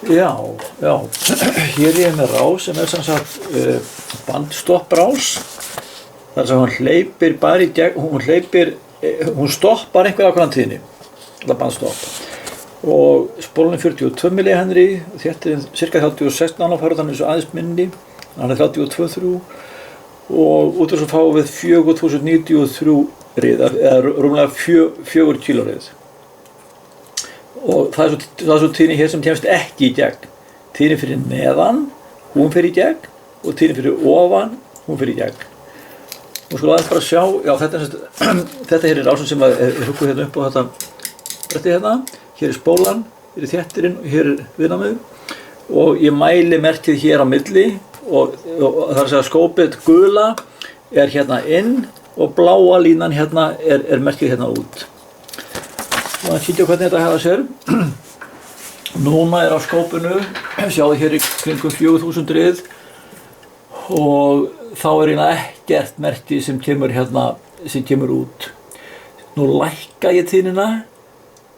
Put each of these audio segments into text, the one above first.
Já, já, hér ég með rás sem sem sagt bandstopprás. Þar sem hún hleypir bara í gegn, hún stoppar einhver ákveðan tíðni, það bandstopp. Og spólun 42 millihenry, þetta cirka 36 nanófarad, þannig svo aðeins minni, hann 32,3 og út af þessu fáum við 4093 rið, eða rúmlega 4 kílórið. Og það er svo tíðni hér sem kemst ekki í gegn. Tíðni fyrir neðan, hún fer í gegn, og tíðni fyrir ofan, hún fer í gegn. Og sko aðeins bara sjá, já þetta hér er rásin sem er hugguð hérna upp á þetta bretti hérna. Hér er spólan, hér er þéttirinn og hér er viðnámið. Og ég mæli merkið hér á milli og það er að segja skópið gula er hérna inn og bláa línan hérna er merkið hérna út. Og að kíkja hvernig þetta hefða sér. Núna er á skópinu, sjáðu hér í kringum 4000 rið og þá er hérna ekkert merki sem kemur hérna, sem kemur út. Nú lækka ég tíðnina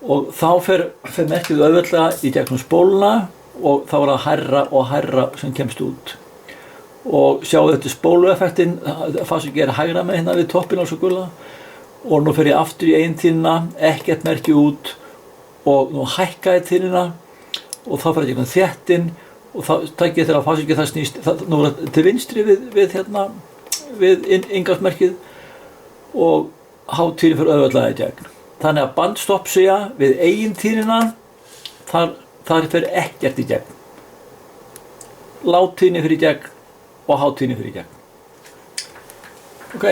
og þá fer merkið auðveldlega í gegnum spóluna og þá er það hærra og hærra sem kemst út. Og sjáu þetta spólueffektin, það sem gerir hægra með hérna við toppinn á svo gula. Og nú fer ég aftur í eintíðnina, ekkert merki út og nú hækka ég tíðnina og þá fer ég gegnum þéttinn og þá tæk ég þegar að fasingið það snýst, nú er það til vinstri við inngangsmerkið og hátíðin fyrir auðveldlega í gegn. Þannig að bandstoppsía við eigintíðnina, þar fer ekkert í gegn. Lágtíðni fyrir í gegn og hátíðni fyrir í gegn. Ok.